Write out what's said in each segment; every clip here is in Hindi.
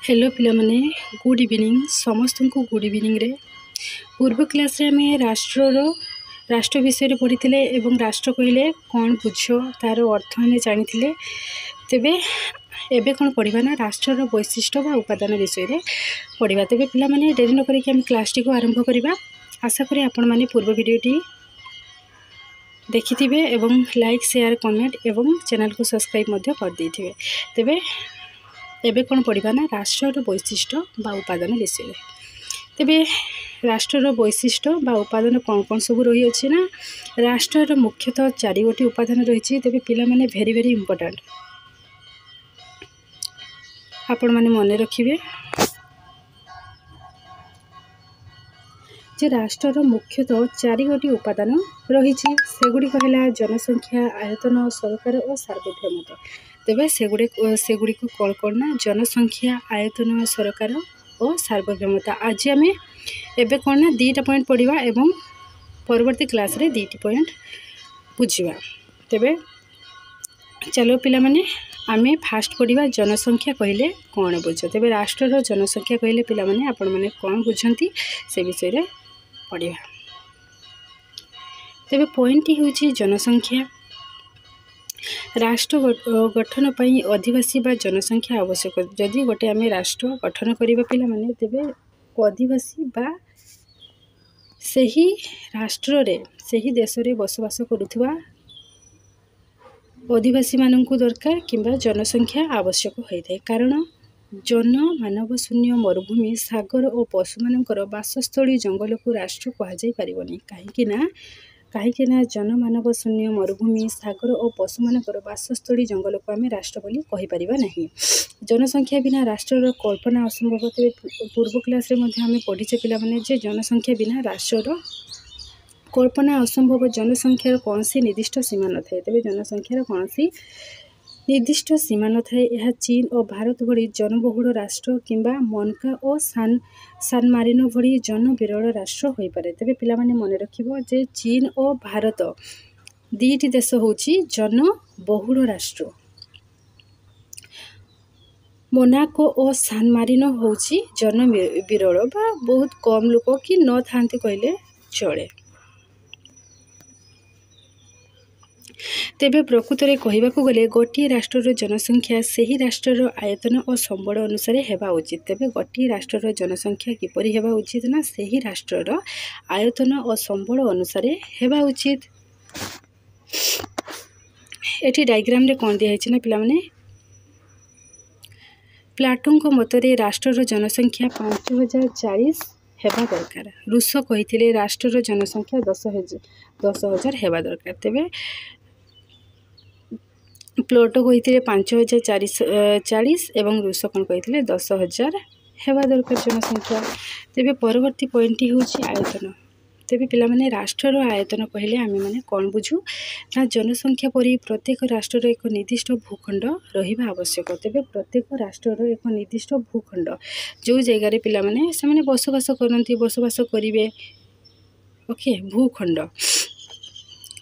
हेलो पिला माने गुड इवनिंग समस्त को गुड इवनिंग रे पूर्व क्लास रे हमें राष्ट्र विषय पढ़ी एवं राष्ट्र कहले कौन बुझ तार अर्थ हमें जानी तेबे एबे कौन पढ़ा ना राष्ट्र वैशिष्ट्य व उपादान विषय रे पढ़ा तेबे पिला माने डेरी न करिक हम क्लास टी को आरंभ करबा। आशा करी आपण माने पूर्व वीडियोटी देखिथिबे एवं लाइक शेयर कमेंट एवं चैनल को सब्सक्राइब मध्य कर देथिबे। तेबे एबे कौन पढ़ा ना राष्ट्र वैशिष्ट्य व उपादान विषय तेबे राष्ट्र वैशिष्ट्य व उपादान कौन कौन सब रही अच्छे ना राष्ट्र मुख्यतः 4 गोटी उपादान रही। तेबे पिला माने भेरी भेरी इम्पोर्टेंट आपण माने मन रखिबे जे राष्ट्र मुख्यतः 4 गोटी उपादान रही सेगुड़ी कहला जनसंख्या आयतन सरकार और सार्वभौमत्व। तेबे सेगुड़ी को कौन कौन ना जनसंख्या आयतन सरकार और सार्वभौमता। आज आम एबे कौन ना 2टा पॉइंट पढ़ा एवं परवर्ती क्लास रे 2टी पॉइंट बुझा। तेबे चलो पिला माने आमे फास्ट पढ़ा जनसंख्या कहले कौन बुझ। तेबे राष्ट्र जनसंख्या कहले पिला माने आपण माने कौन बुझंती से विषय रे पढ़ा। तेबे पॉइंट होची जनसंख्या राष्ट्र गठन पई आदिवासी बा जनसंख्या आवश्यक। जदि गोटे आमे राष्ट्र गठन करिबा पिला माने तेबे आदिवासी बा सही राष्ट्र रे सही देश रे बसवास करुथुवा आदिवासी माननकु दरकार किंबा जनसंख्या आवश्यक होइथाय। कारण जन मानव शून्य मरुभूमि सागर और पशु मानकर बासस्थली जंगल को राष्ट्र कहा जाई परिबनी। कहीं ना जन मानव शून्य मरुभूमि सागर और पशु मानकर बासस्थली जंगल को आम राष्ट्र बोली कहि परिबा नहीं। जनसंख्या बिना राष्ट्र कल्पना असंभव। पूर्व क्लास रे मध्य आम पढ़ीचे पिला माने जे जनसंख्या बिना राष्ट्र कल्पना असंभव। जनसंख्यार कौन सी निर्दिष्ट सीमा न थाए। तेबे जनसंख्यार कौन सी निर्दिष्ट सीमा न थाए। यह चीन और भारत भली जनबहुल राष्ट्र किंबा मनका और सान मारिनो भली जन विरल राष्ट्र होई पारे। तेबे पिला माने मन रखिबो जे चीन और भारत 2टी देश होची जन बहुल राष्ट्र। मोनाको और सान मारिनो होची जन विरल बा बहुत कम लोक कि न थांती कहले चले। तेबे प्रकृत में कहवाक गले गोटे राष्ट्र जनसंख्या सही राष्ट्र आयतन और संबल अनुसार हेबा उचित। तेबे गोटे राष्ट्र जनसंख्या किपरि हेबा उचित ना सही राष्ट्र आयतन और संबल अनुसार हेबा उचित। एठी डायग्राम रे कोन दिया ना पिला माने प्लाटों को मतरे राष्ट्र जनसंख्या 5040 हेबा दरकार। रूस कहिथिले राष्ट्र जनसंख्या 10,000 हेबा दरकार। तेबे प्लूटो कही 5040 एवं रूस कौन कही 10,000 हेबा दरकार जनसंख्या। तेबे परवर्ती पॉइंट होची आयतन। तेबे पिला माने राष्ट्र आयतन कहले आमे माने कौन बुझू ना जनसंख्या परि प्रत्येक राष्ट्र एक निर्दिष्ट भूखंड रहिबा आवश्यक। तेबे प्रत्येक राष्ट्र एक निर्दिष्ट भूखंड जो जगह रे पिला माने से माने बसवास करनती बसवास करिवे ओके भूखंड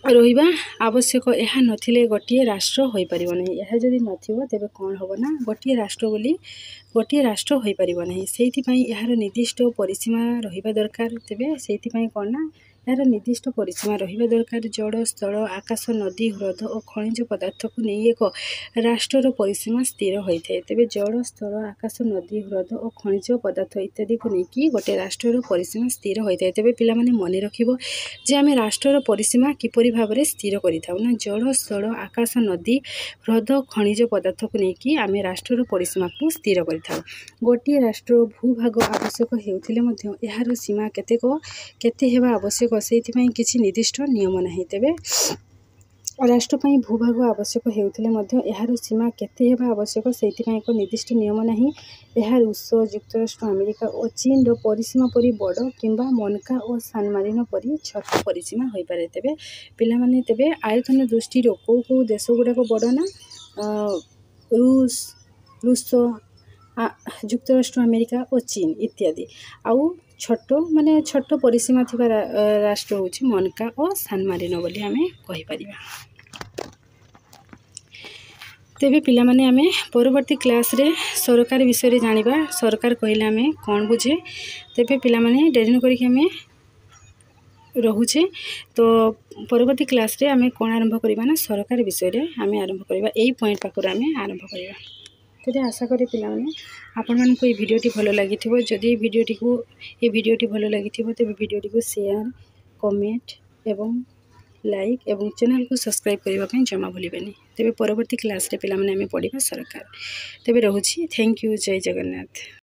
रहिबा आवश्यक। यह नथिले गोटे राष्ट्र होई परिबो नहीं। यह जदि नथिबो तेबे कौन होबो ना गोटे राष्ट्र बोली गोटे राष्ट्र होई परिबो नहीं। सेहिति पई यार निर्दिष्ट परिसीमा रहिबा दरकार। तेबे सेहिति पई कोन ना यार निर्दिष्ट परिसीमा रहिबा दरकार। जड़ स्थल आकाश नदी ह्रद और खनिज पदार्थ को नहीं एक राष्ट्र परिसीमा स्थिर होइथे। तेबे जड़ स्थल आकाश नदी ह्रद और खनिज पदार्थ इत्यादि को नहीं गोटे राष्ट्र परिसीमा स्थिर होइथे। तेबे पिला माने मन रखिबो जे आमे राष्ट्र परिसीमा किपरि भाबरे स्थिर करिथाउ ना जड़ स्थल आकाश नदी ह्रद खनिज पदार्थ को नहीं आमे राष्ट्र परिसीमा को स्थिर करिथाउ। गोटे राष्ट्र भूभाग आवश्यक हेउथिले मध्य एहार सीमा केते हेबा आवश्यक सेहिति पई किछि निर्दिष्ट नियम नाही। तेबे राष्ट्र पई भूभाग आवश्यक हेउथिले मध्य एहार सीमा केते हेबा आवश्यक सेहिति पई एक निर्दिष्ट नियम नाही। एहा रूस युक्तराष्ट्र अमेरिका और चीन रो परिसीमा परि बड़ किंबा मनका और सान मारिनो परि छोट परिसीमा होई पारे। तेबे पिला माने तेबे आयतन दृष्टि रो को देश गुडा को बड़ ना रूस युक्तराष्ट्र अमेरिका और चीन इत्यादि आउ छोट माने छोट परिसीमा थिबा राष्ट्र होची मनका और सान मारिनो बोली आमे कहि परिबा। तेबे पिला माने आमे परवर्ती क्लास रे सरकार विषय जानिबा सरकार कहले आमे कौन बुझे तेबे पिला माने डेरी न करिक आमे रहुचे तो परवर्ती क्लास रे आमे कौन आरंभ करबा ना सरकार विषय रे आमे आरंभ करबा एई पॉइंट पाकर आमे आरंभ करबा। तेबे आशा करी पिला माने आपण मान को भिडियोटी भलो लागिथिबो जदि भिडियोटी भलो लागिथिबो तेबे भिडियोटी को शेयर कमेंट एवं लाइक एवं चैनल को सब्सक्राइब करने जमा भूलें। तेबे परवर्ती क्लास रे पिला माने आमे पढ़िबा सरकार। तेबे रहुछि। Thank you. जय जगन्नाथ।